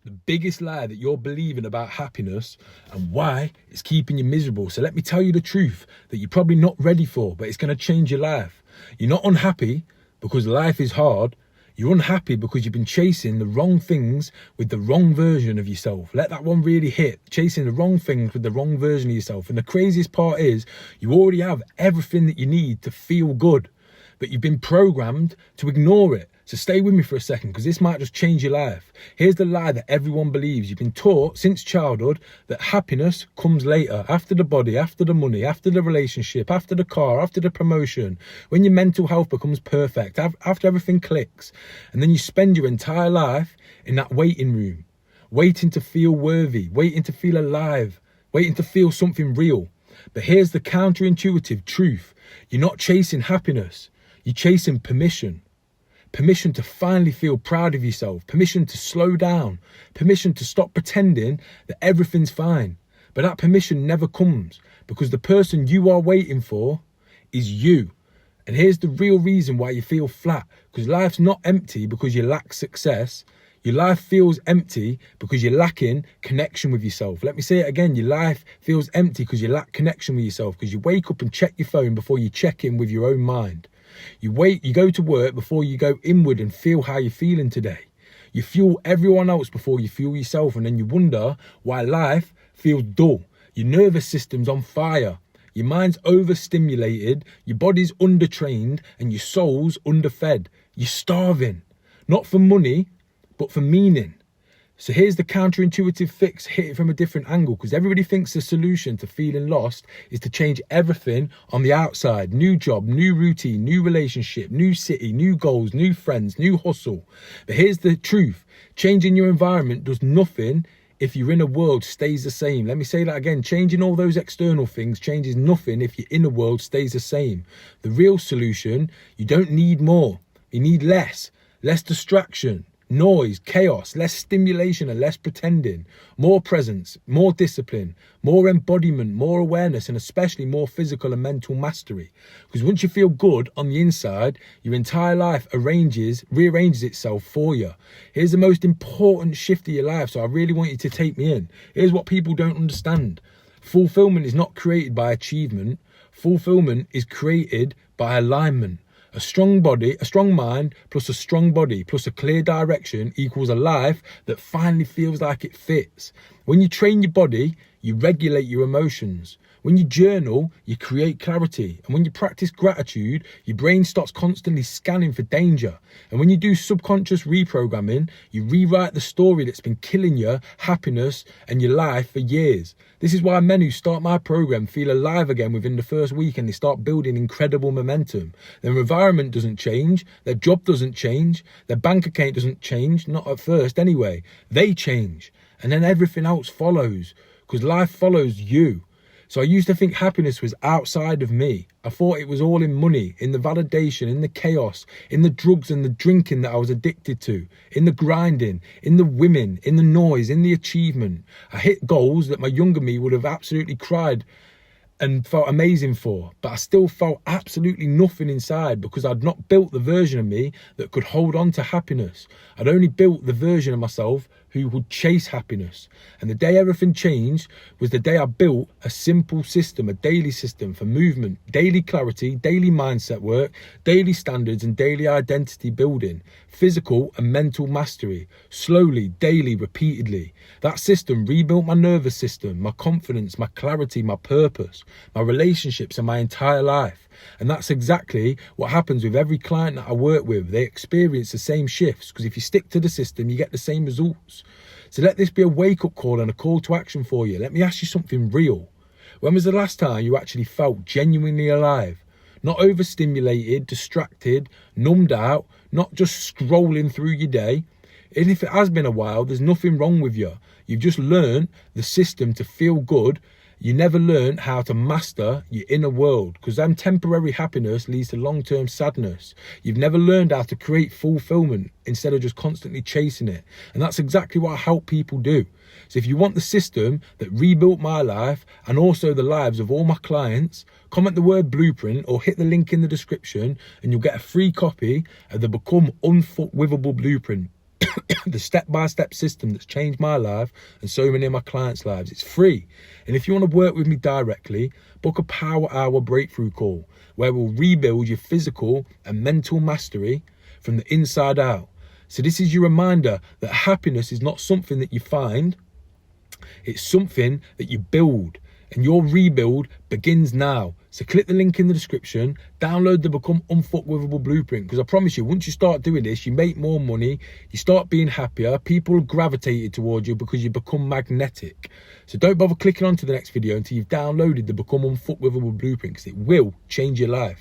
the biggest lie that you're believing about happiness and why it's keeping you miserable. So let me tell you the truth that you're probably not ready for, but it's going to change your life. You're not unhappy because life is hard. You're unhappy because you've been chasing the wrong things with the wrong version of yourself. Let that one really hit. Chasing the wrong things with the wrong version of yourself. And the craziest part is you already have everything that you need to feel good, but you've been programmed to ignore it. So stay with me for a second, because this might just change your life. Here's the lie that everyone believes. You've been taught since childhood that happiness comes later, after the body, after the money, after the relationship, after the car, after the promotion, when your mental health becomes perfect, after everything clicks. And then you spend your entire life in that waiting room, waiting to feel worthy, waiting to feel alive, waiting to feel something real. But here's the counterintuitive truth. You're not chasing happiness. You're chasing permission. Permission to finally feel proud of yourself. Permission to slow down. Permission to stop pretending that everything's fine. But that permission never comes, because the person you are waiting for is you. And here's the real reason why you feel flat. Because life's not empty because you lack success. Your life feels empty because you're lacking connection with yourself. Let me say it again. Your life feels empty because you lack connection with yourself. Because you wake up and check your phone before you check in with your own mind. You go to work before you go inward and feel how you're feeling today. You fuel everyone else before you fuel yourself, and then you wonder why life feels dull. Your nervous system's on fire. Your mind's overstimulated, your body's undertrained, and your soul's underfed. You're starving, not for money, but for meaning. So here's the counterintuitive fix, hit it from a different angle, because everybody thinks the solution to feeling lost is to change everything on the outside. New job, new routine, new relationship, new city, new goals, new friends, new hustle. But here's the truth. Changing your environment does nothing if your inner world stays the same. Let me say that again. Changing all those external things changes nothing if your inner world stays the same. The real solution, you don't need more. You need less distraction, noise, chaos, less stimulation and less pretending, more presence, more discipline, more embodiment, more awareness, and especially more physical and mental mastery. Because once you feel good on the inside, your entire life rearranges itself for you. Here's the most important shift of your life, so I really want you to take me in. Here's what people don't understand. Fulfillment is not created by achievement. Fulfillment is created by alignment. A strong body, a strong mind, plus a strong body, plus a clear direction equals a life that finally feels like it fits. When you train your body, you regulate your emotions. When you journal, you create clarity. And when you practice gratitude, your brain starts constantly scanning for danger. And when you do subconscious reprogramming, you rewrite the story that's been killing your happiness and your life for years. This is why men who start my program feel alive again within the first week, and they start building incredible momentum. Their environment doesn't change, their job doesn't change, their bank account doesn't change, not at first anyway. They change, and then everything else follows, because life follows you. So I used to think happiness was outside of me. I thought it was all in money, in the validation, in the chaos, in the drugs and the drinking that I was addicted to, in the grinding, in the women, in the noise, in the achievement. I hit goals that my younger me would have absolutely cried and felt amazing for, but I still felt absolutely nothing inside, because I'd not built the version of me that could hold on to happiness. I'd only built the version of myself who would chase happiness. And the day everything changed was the day I built a simple system, a daily system for movement, daily clarity, daily mindset work, daily standards and daily identity building, physical and mental mastery, slowly, daily, repeatedly. That system rebuilt my nervous system, my confidence, my clarity, my purpose, my relationships and my entire life. And that's exactly what happens with every client that I work with. They experience the same shifts, because if you stick to the system, you get the same results. So let this be a wake-up call and a call to action for you. Let me ask you something real. When was the last time you actually felt genuinely alive? Not overstimulated, distracted, numbed out, not just scrolling through your day. And if it has been a while, there's nothing wrong with you. You've just learned the system to feel good. You never learn how to master your inner world, because then temporary happiness leads to long-term sadness. You've never learned how to create fulfillment instead of just constantly chasing it. And that's exactly what I help people do. So if you want the system that rebuilt my life and also the lives of all my clients, comment the word blueprint or hit the link in the description and you'll get a free copy of the Become Unf blueprint. the step-by-step system that's changed my life and so many of my clients' lives. It's free. And if you want to work with me directly, book a Power Hour breakthrough call where we'll rebuild your physical and mental mastery from the inside out. So this is your reminder that happiness is not something that you find, it's something that you build. And your rebuild begins now. So click the link in the description, download the Become Unfuckwithable blueprint, because I promise you, once you start doing this, you make more money, you start being happier, people gravitate towards you because you become magnetic. So don't bother clicking on to the next video until you've downloaded the Become Unfuckwithable blueprint, because it will change your life.